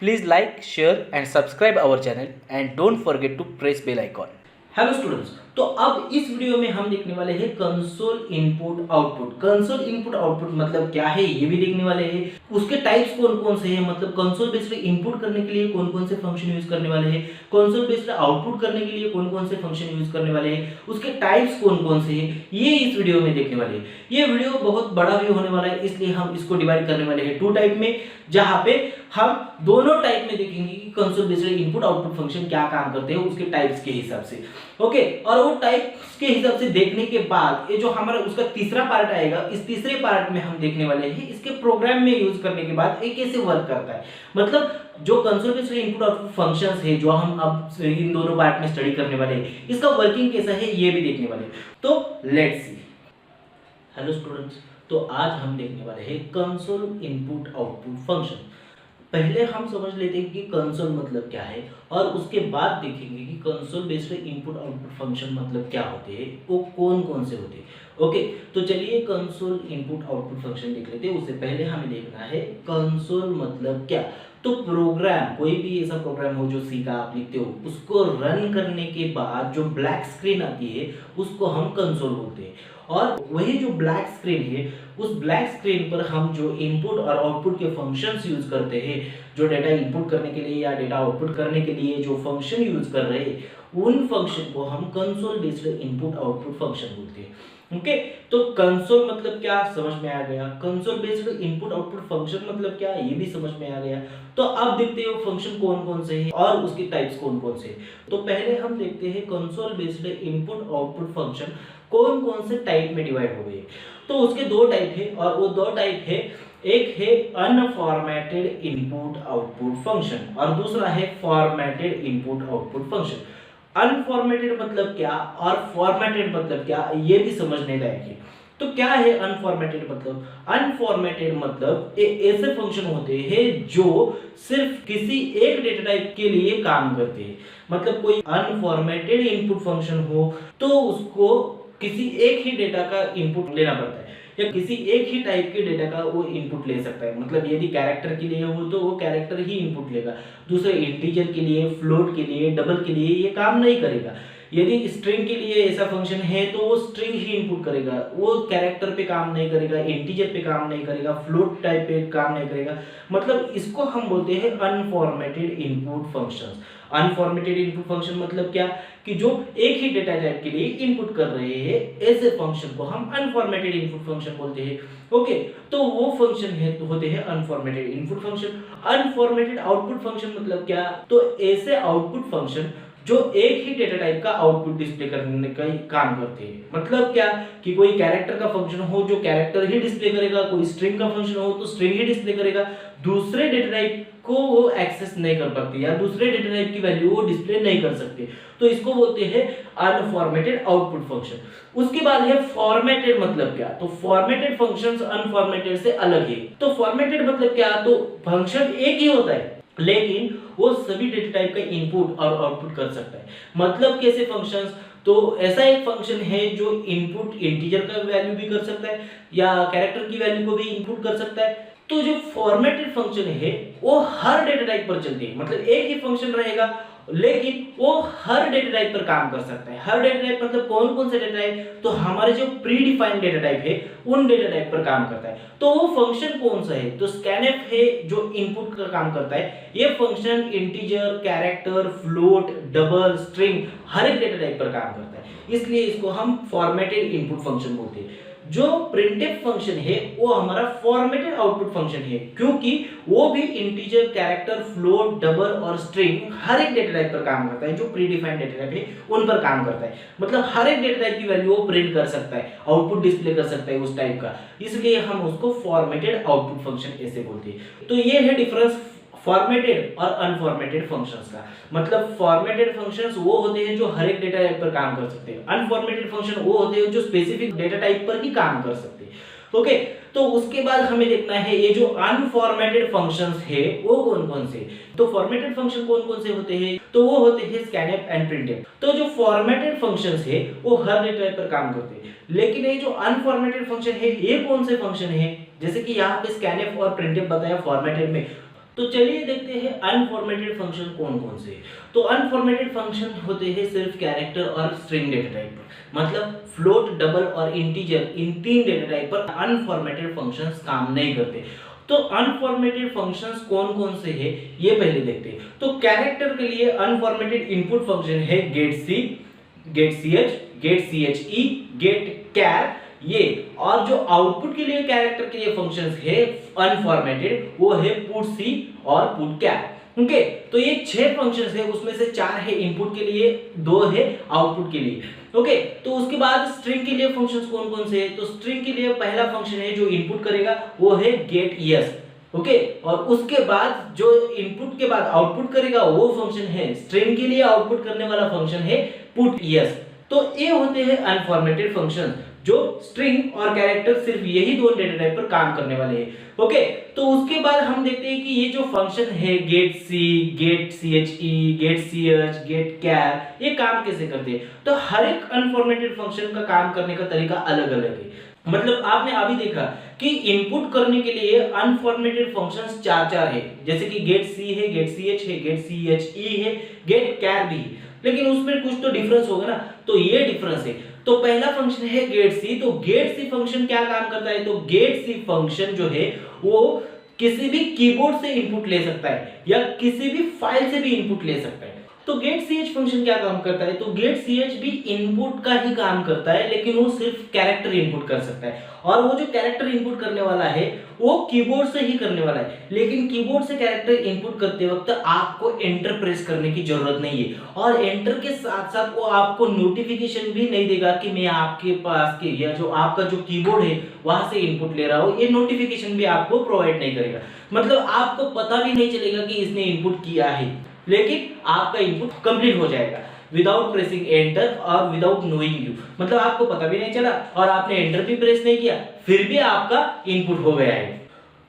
Please like, share and subscribe our channel and don't forget to press bell icon. Hello students, तो अब इस video में हम देखने वाले हैं console input output. Console input output मतलब क्या है ये भी देखने वाले हैं। उसके टाइप्स कौन कौन से हैं, मतलब कंसोल बेस्ड इनपुट करने के लिए कौन कौन से फंक्शन यूज करने वाले हैं, कंसोल बेस्ड आउटपुट करने के लिए कौन कौन से फंक्शन यूज करने वाले हैं, उसके टाइप्स कौन कौन से हैं, ये इस वीडियो में देखने वाले हैं। ये वीडियो बहुत बड़ा भी होने वाला है, इसलिए हम इसको डिवाइड करने वाले हैं 2 टाइप में, जहां पे हम दोनों टाइप में देखेंगे कि console based input output function क्या काम करते हैं उसके टाइप्स के हिसाब से। ओके, और वो टाइप्स के हिसाब से देखने के बाद ये जो हमारा उसका तीसरा पार्ट आएगा, इस तीसरे पार्ट में हम देखने वाले हैं इसके प्रोग्राम में यूज करने के बाद ये कैसे वर्क करता है। मतलब जो console based input output functions है जो हम अब इन दोनों पार्ट में स्टडी करने वाले हैं, इसका वर्किंग कैसा है ये भी देखने वाले हैं। तो लेट्स सी। हेलो स्टूडेंट्स, तो आज हम देखने वाले हैं कंसोल इनपुट आउटपुट फंक्शन। पहले हम समझ लेते हैं कि कंसोल मतलब क्या है और उसके बाद देखेंगे कि console based input output function मतलब क्या होते हैं, वो कौन कौन से होते हैं। ओके, तो चलिए कंसोल इनपुट आउटपुट फंक्शन देख लेते हैं। उससे पहले हमें देखना है कंसोल मतलब क्या। तो प्रोग्राम, कोई भी ऐसा प्रोग्राम हो जो सी का आप लिखते हो, उसको रन करने के बाद जो ब्लैक स्क्रीन आती है उसको हम कंसोल बोलते हैं। और वही जो ब्लैक स्क्रीन है, उस ब्लैक स्क्रीन पर हम जो इनपुट और आउटपुट के फंक्शंस यूज करते हैं, जो डेटा इनपुट करने के लिए या डेटा आउटपुट करने के लिए जो फंक्शन यूज कर रहे हैं, उन फंक्शन को हम console based input output function बोलते हैं। ओके, तो कंसोल मतलब क्या समझ में आ गया, console based input output function मतलब क्या ये भी समझ में आ गया। तो अब देखते हैं फंक्शन कौन कौन से हैं और उसके टाइप्स कौन कौन से हैं। तो पहले हम देखते हैं console based input output function कौन कौन से टाइप में डिवाइड हो गए। तो उसके 2 टाइप है और वो 2 टाइप है, एक है अनफॉर्मेटेड इनपुट आउटपुट फंक्शन और दूसरा है formatted input output function. Unformatted मतलब क्या और फॉर्मेटेड मतलब क्या ये भी समझने लायक है। तो क्या है अनफॉर्मेटेड मतलब? अनफॉर्मेटेड मतलब ऐसे फंक्शन होते हैं जो सिर्फ किसी एक डेटा टाइप के लिए काम करते हैं। मतलब कोई अनफॉर्मेटेड इनपुट फंक्शन हो तो उसको किसी एक ही डेटा का इनपुट लेना पड़ता है या किसी एक ही टाइप के डेटा का वो इनपुट ले सकता है। मतलब यदि कैरेक्टर के लिए हो तो वो कैरेक्टर ही इनपुट लेगा, दूसरे इंटीजर के लिए, फ्लोट के लिए, डबल के लिए ये काम नहीं करेगा। यदि स्ट्रिंग के लिए ऐसा फंक्शन है तो वो स्ट्रिंग ही इनपुट करेगा, वो कैरेक्टर पे काम नहीं करेगा, इंटीजर पे काम नहीं करेगा, फ्लोट टाइप पे काम नहीं करेगा। मतलब इसको हम बोलते हैं unformatted input functions. Unformatted input function मतलब क्या कि जो एक ही डेटा टाइप के लिए इनपुट कर रहे हैं, ऐसे फंक्शन को हम अनफॉर्मेटेड इनपुट फंक्शन बोलते हैं। ओके, तो वो फंक्शन है तो होते हैं unformatted input function. Unformatted output function मतलब क्या? तो ऐसे आउटपुट फंक्शन जो एक ही डेटा टाइप का आउटपुट डिस्प्ले करने का काम करते हैं। मतलब क्या कि कोई कैरेक्टर का फंक्शन हो जो कैरेक्टर ही डिस्प्ले करेगा, कोई स्ट्रिंग का फंक्शन हो तो स्ट्रिंग ही डिस्प्ले करेगा, दूसरे डेटा टाइप को वो एक्सेस नहीं कर पाते या दूसरे डेटा टाइप की वैल्यू वो डिस्प्ले नहीं कर सकते। तो इसको बोलते हैं अनफॉर्मेटेड आउटपुट फंक्शन। उसके बाद है फॉर्मेटेड मतलब क्या? तो फॉर्मेटेड फंक्शंस अनफॉर्मेटेड से अलग है। तो फॉर्मेटेड मतलब क्या? तो फंक्शन एक ही होता है लेकिन वो सभी डेटा टाइप का इनपुट और आउटपुट कर सकता है। मतलब कैसे फंक्शंस? तो ऐसा एक फंक्शन है जो इनपुट इंटीजर का वैल्यू भी कर सकता है या कैरेक्टर की वैल्यू को भी इनपुट कर सकता है। तो जो फॉर्मेटेड फंक्शन है वो हर डेटा टाइप पर चलती है। मतलब एक ही फंक्शन रहेगा लेकिन वो हर डेटा टाइप पर काम कर सकता है। हर डेटा टाइप मतलब कौन कौन से डेटा टाइप? तो हमारे जो प्री डिफाइंड डेटा टाइप है उन डेटा टाइप पर काम करता है। तो वो फंक्शन कौन सा है? तो स्कैनफ है जो इनपुट का काम करता है। ये function integer, character, float, double, string हर एक डेटा टाइप पर काम करता है, इसलिए इसको हम फॉर्मेटेड इनपुट फंक्शन बोलते हैं। जो प्रिंटफ फंक्शन है वो हमारा फॉर्मेटेड आउटपुट फंक्शन है क्योंकि वो भी इंटीजर, कैरेक्टर, फ्लोट, डबल और स्ट्रिंग हर एक डेटा टाइप पर काम करता है। जो प्री डिफाइंड डेटा टाइप है उन पर काम करता है। मतलब हर एक डेटा टाइप की वैल्यू वो प्रिंट कर सकता है, आउटपुट डिस्प्ले कर सकता है उस टाइप का, इसलिए हम उसको फॉर्मेटेड आउटपुट फंक्शन ऐसे बोलते हैं। तो ये है डिफरेंस फॉर्मेटेड और अनफॉर्मेटेड फंक्शंस का। मतलब फॉर्मेटेड फंक्शंस वो होते हैं जो हर एक डेटा टाइप पर काम कर सकते हैं, अनफॉर्मेटेड फंक्शन वो होते हैं जो स्पेसिफिक डेटा टाइप पर ही काम कर सकते हैं। ओके, तो उसके बाद हमें देखना है ये जो अनफॉर्मेटेड फंक्शंस है वो कौन कौन से। तो फॉर्मेटेड फंक्शन कौन कौन से होते हैं? तो वो होते हैं स्कैनफ एंड प्रिंटफ। तो जो फॉर्मेटेड फंक्शंस है वो हर डेटा टाइप पर काम करते हैं, लेकिन ये जो अनफॉर्मेटेड फंक्शन है ये कौन से फंक्शन है? जैसे कि यहाँ पे स्कैनफ और प्रिंटफ बताया फॉर्मेटेड में, तो चलिए देखते हैं अनफॉर्मेटेड फंक्शन कौन कौन से। तो अनफॉर्मेटेड फंक्शन होते हैं सिर्फ कैरेक्टर और स्ट्रिंग डेटा टाइप पर, मतलब फ्लोट, डबल और इंटीजर, इन 3 डेटा टाइप पर अनफॉर्मेटेड फंक्शंस काम नहीं करते। तो अनफॉर्मेटेड फंक्शंस कौन कौन से हैं ये पहले देखते हैं। तो कैरेक्टर के लिए अनफॉर्मेटेड इनपुट फंक्शन है getC, getCh, getChe, getChar ये, और जो आउटपुट के लिए कैरेक्टर के लिए फंक्शंस है अनफॉर्मेटेड वो है putC और putChar। ओके, तो ये 6 फंक्शंस है, उसमें से 4 है इनपुट के लिए, 2 है आउटपुट के लिए। ओके, तो उसके बाद स्ट्रिंग के लिए फंक्शंस कौन कौन से हैं? तो स्ट्रिंग के लिए पहला फंक्शन है जो इनपुट करेगा वो है getYes। ओके, और उसके बाद जो इनपुट के बाद आउटपुट करेगा वो फंक्शन है, स्ट्रिंग के लिए आउटपुट करने वाला फंक्शन है putYes। तो ये होते हैं अनफॉर्मेटेड फंक्शन जो स्ट्रिंग और कैरेक्टर सिर्फ यही 2 डेटा टाइप पर काम करने वाले हैं। ओके, तो उसके बाद हम देखते हैं कि ये जो फंक्शन है getC, getChe, getCh, getChar ये काम कैसे करते हैं। तो हर एक अनफॉर्मेटेड फंक्शन का काम करने का तरीका अलग अलग है। मतलब आपने अभी देखा कि इनपुट करने के लिए अनफॉर्मेटेड फंक्शंस 4 है, जैसे कि getC है, getCh है, getChe है, getChar भी है, लेकिन उसमें कुछ तो डिफरेंस होगा ना। तो ये डिफरेंस है। तो पहला फंक्शन है getC। तो getC फंक्शन क्या काम करता है? तो getC फंक्शन जो है वो किसी भी कीबोर्ड से इनपुट ले सकता है या किसी भी फाइल से भी इनपुट ले सकता है। तो getch फंक्शन क्या काम करता है? तो getch भी इनपुट का ही काम करता है, लेकिन वो सिर्फ कैरेक्टर इनपुट कर सकता है, और वो जो कैरेक्टर इनपुट करने वाला है वो कीबोर्ड से ही करने वाला है। लेकिन कीबोर्ड से कैरेक्टर इनपुट करते वक्त आपको एंटर प्रेस करने की जरूरत नहीं है, और एंटर के साथ साथ वो आपको नोटिफिकेशन भी नहीं देगा कि मैं आपके पास के या जो आपका जो कीबोर्ड है वहां से इनपुट ले रहा हूं। ये नोटिफिकेशन भी आपको प्रोवाइड नहीं करेगा, मतलब आपको पता भी नहीं चलेगा कि इसने इनपुट किया है, लेकिन आपका इनपुट कंप्लीट हो जाएगा विदाउट प्रेसिंग एंटर और विदाउट नोइंग यू। मतलब आपको पता भी नहीं चला और आपने एंटर भी प्रेस नहीं किया, फिर भी आपका इनपुट हो गया है।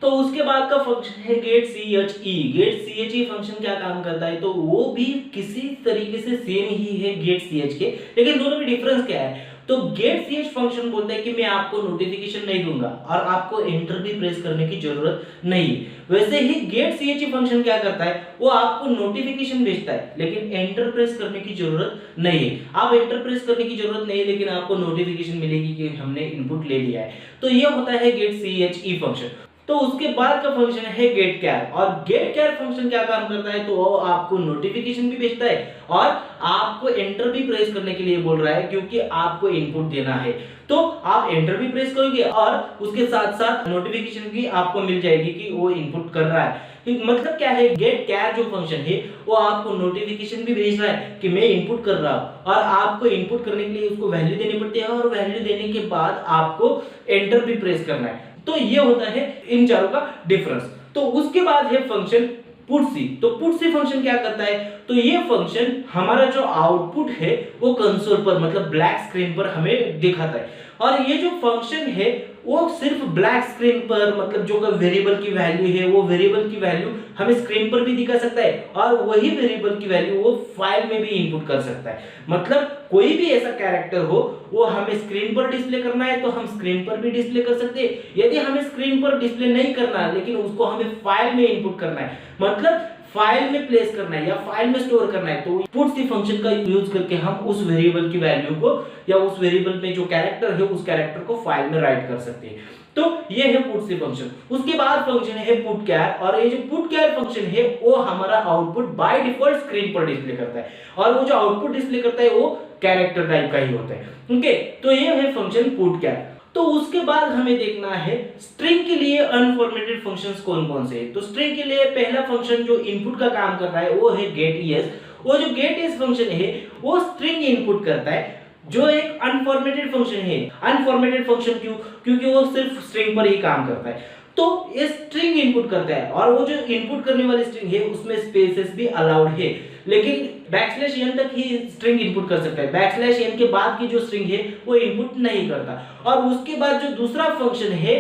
तो उसके बाद का फंक्शन है getChe। getChe फंक्शन क्या काम करता है? तो वो भी किसी तरीके से सेम ही है getch के, लेकिन दोनों में डिफरेंस क्या है? तो getch फंक्शन बोलता है कि मैं आपको नोटिफिकेशन नहीं दूंगा और आपको एंटर भी प्रेस करने की जरूरत नहीं। वैसे ही getch फंक्शन क्या करता है? वो आपको नोटिफिकेशन भेजता है, लेकिन एंटर प्रेस करने की जरूरत नहीं है। आप एंटर प्रेस करने की जरूरत नहीं है, लेकिन आपको नोटिफिकेशन मिलेगी कि हमने इनपुट ले लिया है। तो ये होता है getche फंक्शन। तो उसके बाद का फंक्शन है getChar, और getChar फंक्शन क्या काम करता है? तो वो आपको नोटिफिकेशन भी भेजता है और आपको एंटर भी प्रेस करने के लिए बोल रहा है, क्योंकि आपको इनपुट देना है। तो आप एंटर भी प्रेस करोगे और उसके साथ साथ नोटिफिकेशन भी आपको मिल जाएगी कि वो इनपुट कर रहा है। मतलब क्या है, getChar जो फंक्शन है वो आपको नोटिफिकेशन भी भेज रहा है कि मैं इनपुट कर रहा हूं, और आपको इनपुट करने के लिए उसको वैल्यू देनी पड़ती है, और वैल्यू देने के बाद आपको एंटर भी प्रेस करना है। तो ये होता है इन चारों का डिफरेंस। तो उसके बाद है फंक्शन putC। तो putC फंक्शन क्या करता है? तो ये फंक्शन हमारा जो आउटपुट है वो कंसोल पर, मतलब ब्लैक स्क्रीन पर हमें दिखाता है, और ये जो फंक्शन है वो सिर्फ ब्लैक स्क्रीन पर, मतलब जो वेरिएबल की वैल्यू है वो वेरिएबल की वैल्यू हमें स्क्रीन पर भी दिखा सकता है, और वही वेरिएबल की वैल्यू वो फाइल में भी इनपुट कर सकता है। मतलब कोई भी ऐसा कैरेक्टर हो वो हमें स्क्रीन पर डिस्प्ले करना है तो हम स्क्रीन पर भी डिस्प्ले कर सकते हैं, यदि हमें स्क्रीन पर डिस्प्ले नहीं करना है लेकिन उसको हमें फाइल में इनपुट करना है, मतलब फाइल में प्लेस करना है या फाइल में स्टोर करना है, तो putC फंक्शन का यूज करके हम उस वेरिएबल की वैल्यू को या उस वेरिएबल में जो कैरेक्टर है उस कैरेक्टर को फाइल में राइट कर सकते हैं। तो ये है putC फंक्शन। उसके बाद फंक्शन है putChar, और ये जो putChar फंक्शन है वो हमारा आउटपुट बाय डिफॉल्ट स्क्रीन पर डिस्प्ले करता है, और वो जो आउटपुट डिस्प्ले करता है वो कैरेक्टर टाइप का ही होता है। ओके, तो ये है फंक्शन putChar। तो उसके बाद हमें देखना है स्ट्रिंग के लिए अनफॉर्मेटेड फंक्शंस कौन कौन से हैं। तो स्ट्रिंग के लिए पहला फंक्शन जो इनपुट का काम कर रहा है वो है getS। वो जो getS फंक्शन है वो स्ट्रिंग इनपुट करता है, जो एक अनफॉर्मेटेड फंक्शन है। अनफॉर्मेटेड फंक्शन क्यों? क्योंकि वो सिर्फ स्ट्रिंग पर ही काम करता है। तो ये स्ट्रिंग इनपुट करता है, और वो जो इनपुट करने वाली स्ट्रिंग है उसमें स्पेसेस भी अलाउड है, लेकिन n तक ही स्ट्रिंग इनपुट कर सकता है। n के बाद की जो स्ट्रिंग है वो इनपुट नहीं करता। और उसके बाद जो दूसरा फंक्शन है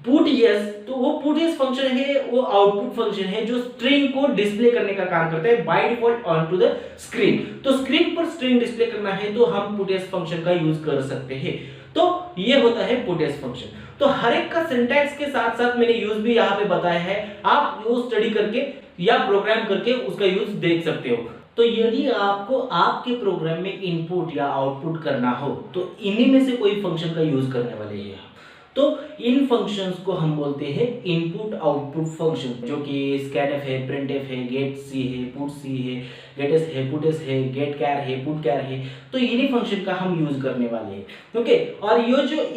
putS, तो वो putS फंक्शन है वो आउटपुट फंक्शन है जो स्ट्रिंग को डिस्प्ले करने का काम करता है by default on to the screen. तो स्क्रीन पर स्ट्रिंग डिस्प्ले करना है तो हम putS फंक्शन का यूज कर सकते हैं। तो ये होता है putS फंक्शन। तो हर एक का सिंटैक्स के साथ साथ मैंने यूज भी यहाँ पे बताया है, आप वो स्टडी करके या प्रोग्राम करके उसका यूज देख सकते हो। तो यदि आपको आपके प्रोग्राम में इनपुट या आउटपुट करना हो तो इन्हीं में से कोई फंक्शन का यूज करने वाले हैं। तो इन फंक्शंस को हम बोलते हैं इनपुट आउटपुट फंक्शन, जो कि स्कैनफ है, प्रिंटफ है, गेट सी है, पुट सी है, गेटस है, पुटस है, गेट कैर है, पुट कैर है। तो इन्हीं फंक्शन का हम यूज करने वाले हैं। ओके, और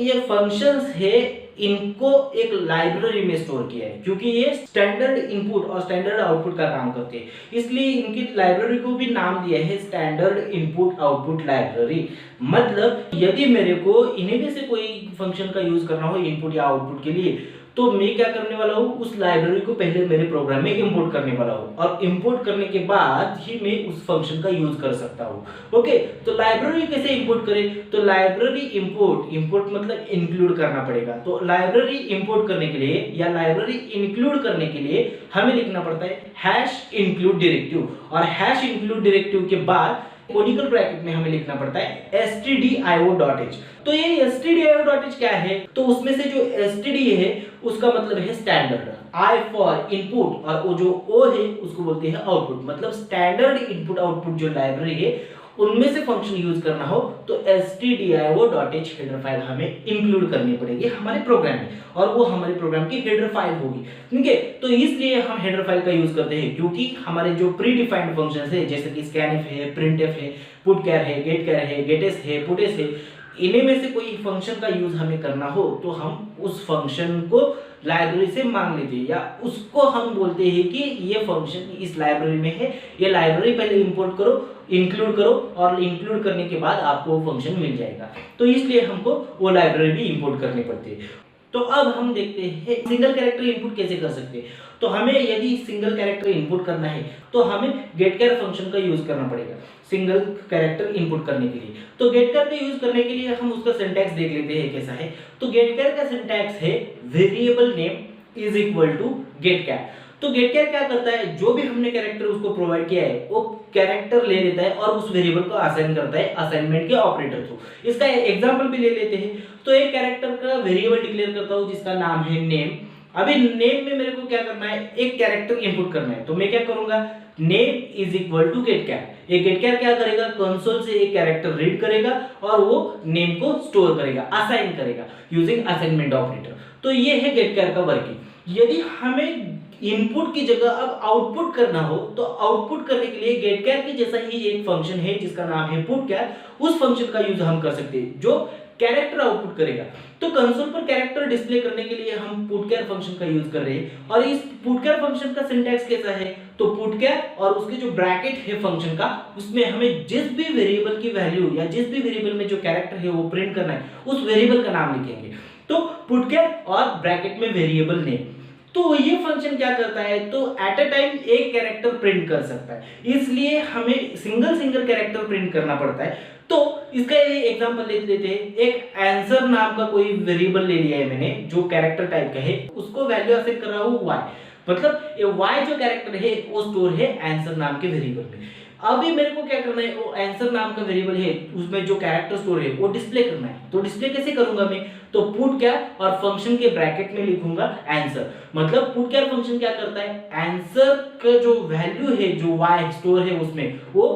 ये फंक्शंस है, इनको एक लाइब्रेरी में स्टोर किया है, क्योंकि ये स्टैंडर्ड इनपुट और स्टैंडर्ड आउटपुट का काम करते हैं, इसलिए इनकी लाइब्रेरी को भी नाम दिया है स्टैंडर्ड इनपुट आउटपुट लाइब्रेरी। मतलब यदि मेरे को इन्हीं में से कोई फंक्शन का यूज करना हो इनपुट या आउटपुट के लिए, तो मैं क्या करने वाला हूँ, उस लाइब्रेरी को पहले मेरे प्रोग्राम में इंपोर्ट करने वाला हूँ, और इंपोर्ट करने के बाद ही मैं उस फंक्शन का यूज कर सकता हूँ। ओके, तो लाइब्रेरी कैसे इंपोर्ट करें, तो लाइब्रेरी इंपोर्ट मतलब इंक्लूड करना पड़ेगा। तो लाइब्रेरी इंपोर्ट करने के लिए या लाइब्रेरी इंक्लूड करने के लिए हमें लिखना पड़ता है #include डायरेक्टिव, और #include डायरेक्टिव के बाद कोनिकल ब्रैकेट में हमें लिखना पड़ता है stdio.h। तो ये stdio.h क्या है, तो उसमें से जो std है उसका मतलब है स्टैंडर्ड, I फॉर इनपुट, और वो जो O है उसको बोलते हैं आउटपुट। मतलब स्टैंडर्ड इनपुट आउटपुट जो लाइब्रेरी है उनमें से फंक्शन यूज करना हो तो stdio.h हेडर फाइल हमें इंक्लूड करनी पड़ेगी हमारे प्रोग्राम में, और वो हमारे प्रोग्राम की हेडर फाइल होगी। ठीक है, तो इसलिए हम हेडर फाइल का यूज करते हैं, क्योंकि हमारे जो प्री डिफाइंड फंक्शंस है जैसे कि स्कैनफ है, प्रिंटफ है, पुटचर है, गेट कैर है, गेटस है, पुटस है, इन्हीं में से कोई फंक्शन का यूज हमें करना हो तो हम उस फंक्शन को लाइब्रेरी से मांग लेते हैं, या उसको हम बोलते हैं कि ये फंक्शन इस लाइब्रेरी में है, ये लाइब्रेरी पहले इंपोर्ट करो, इंक्लूड करो, और इंक्लूड करने के बाद आपको वो फंक्शन मिल जाएगा। तो इसलिए हमको वो लाइब्रेरी भी इंपोर्ट करनी पड़ती है। तो अब हम देखते हैं सिंगल कैरेक्टर इनपुट कैसे कर सकते हैं। तो हमें यदि सिंगल कैरेक्टर इनपुट करना है तो हमें गेटकर फंक्शन का यूज करना पड़ेगा सिंगल कैरेक्टर इनपुट करने के लिए। तो गेटकर का यूज करने के लिए हम उसका सिंटैक्स देख लेते हैं कैसा है। तो गेटकर का सिंटैक्स है variable name is equal to गेटकर। तो गेटकर क्या करता है, जो भी हमने कैरेक्टर उसको प्रोवाइड किया है वो कैरेक्टर ले लेता है और उस वेरिएबल को असाइन करता है असाइनमेंट के ऑपरेटर थ्रू। इसका एग्जांपल भी ले लेते हैं। तो एक कैरेक्टर का वेरिएबल डिक्लेयर करता हूं जिसका नाम है नेम। अभी नेम में मेरे को क्या करना है, एक कैरेक्टर इनपुट करना है। तो मैं क्या करूंगा, नेम इज इक्वल टू गेटकर। एक गेटकर क्या करेगा, कंसोल से एक कैरेक्टर रीड करेगा और वो नेम को स्टोर करेगा, असाइन करेगा यूजिंग असाइनमेंट ऑपरेटर। तो ये है गेटकर का वर्किंग। यदि हमें इनपुट की जगह अब आउटपुट करना हो तो आउटपुट करने के लिए गेटकर के जैसा ही एक फंक्शन है जिसका नाम है पुटचर, उस फंक्शन का यूज हम कर सकते हैं जो कैरेक्टर आउटपुट करेगा। तो कंसोल पर कैरेक्टर डिस्प्ले करने के लिए हम पुटचर फंक्शन का यूज कर रहे हैं। और इस पुटचर फंक्शन का सिंटैक्स कैसा है, तो पुटचर और उसके जो ब्रैकेट है फंक्शन का, उसमें हमें जिस भी वेरिएबल की वैल्यू या जिस भी वेरिएबल में जो कैरेक्टर है वो प्रिंट करना है उस वेरिएबल का नाम लिखेंगे। तो पुटचर और ब्रैकेट में वेरिएबल नेम। तो ये फंक्शन क्या करता है, तो एट अ टाइम एक कैरेक्टर प्रिंट कर सकता है, इसलिए हमें सिंगल कैरेक्टर प्रिंट करना पड़ता है। तो इसका एग्जांपल ले लेते हैं। एक आंसर नाम का कोई वेरिएबल ले लिया है मैंने जो कैरेक्टर टाइप का है, उसको वैल्यू असाइन कर रहा हूं y। मतलब ये y जो कैरेक्टर है वो स्टोर है आंसर नाम के वेरिएबल में। अभी मेरे को क्या करना है, वो आंसर नाम का वेरिएबल है उसमें जो कैरेक्टर स्टोर है वो डिस्प्ले करना है। तो डिस्प्ले कैसे करूंगा मैं, तो पुटचर और फंक्शन के ब्रैकेट में लिखूंगा आंसर। मतलब पुटचर फंक्शन क्या करता है, आंसर का जो वैल्यू है जो y स्टोर है उसमें वो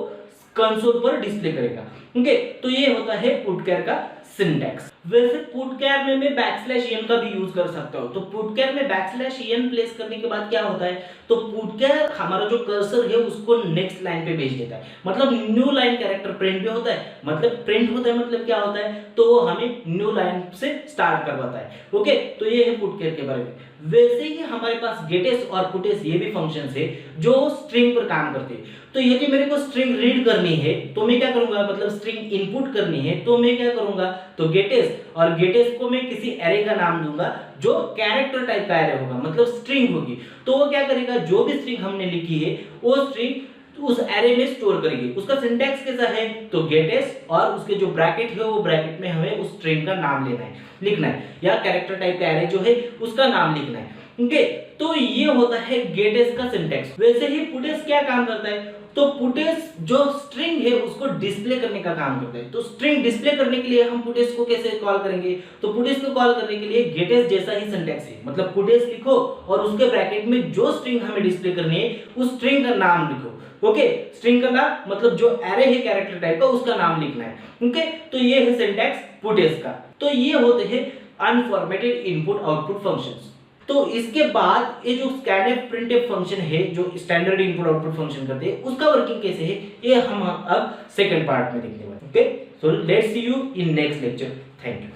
कंसोल पर डिस्प्ले करेगा। ओके, तो ये होता है पुटचर का सिंटैक्स। वैसे पुटचर में मैं \n का भी यूज कर सकता हूं। तो पुटचर में \n प्लेस करने के बाद क्या होता है, तो पुटचर हमारा जो कर्सर है उसको नेक्स्ट लाइन पे भेज देता है। मतलब न्यू लाइन कैरेक्टर प्रिंट भी होता है। मतलब प्रिंट होता है मतलब क्या होता है, तो वो हमें न्यू लाइन से स्टार्ट करवाता है। ओके, तो ये है पुटचर के बारे में। वैसे ही हमारे पास गेटस और पुटस ये भी फंक्शंस है जो स्ट्रिंग पर काम करते हैं। तो यदि मेरे को स्ट्रिंग रीड करनी है तो मैं क्या करूंगा, मतलब स्ट्रिंग इनपुट करनी है तो मैं क्या करूंगा, तो गेटस, और गेटस को मैं किसी एरे का नाम दूंगा जो कैरेक्टर टाइप का एरे होगा, मतलब स्ट्रिंग होगी। तो वो क्या करेगा, जो भी स्ट्रिंग हमने लिखी है वो स्ट्रिंग उस एरे में स्टोर करेगी। उसका सिंटैक्स कैसा है, तो गेटस और उसके जो ब्रैकेट है वो ब्रैकेट में हमें उस स्ट्रिंग का नाम लेना है, लिखना है, या कैरेक्टर टाइप का एरे जो है उसका नाम लिखना है। ओके, तो ये होता है गेटेस का सिंटैक्स। वैसे ही पुटेस क्या काम करता है, तो पुटेस जो स्ट्रिंग है उसको डिस्प्ले करने का काम करता है। तो स्ट्रिंग डिस्प्ले करने के लिए हम पुटेस को कैसे कॉल करेंगे, तो पुटेस को कॉल करने के लिए गेटेस जैसा ही सिंटैक्स है, मतलब पुटेस लिखो और उसके ब्रैकेट में जो स्ट्रिंग हमें डिस्प्ले करनी है उस स्ट्रिंग का नाम लिखो। ओके, स्ट्रिंग का नाम मतलब जो एरे है कैरेक्टर टाइप का उसका नाम लिखना है। ओके, तो ये है सिंटैक्स पुटेस का। तो ये होते हैं अनफॉर्मेटेड इनपुट आउटपुट फंक्शंस। तो इसके बाद ये जो स्कैनफ प्रिंटफ फंक्शन है जो स्टैंडर्ड इनपुट आउटपुट फंक्शन करते हैं उसका वर्किंग कैसे है ये हम अब सेकंड पार्ट में देखने वाले हैं। Okay, so let's see you in next lecture. Thank you.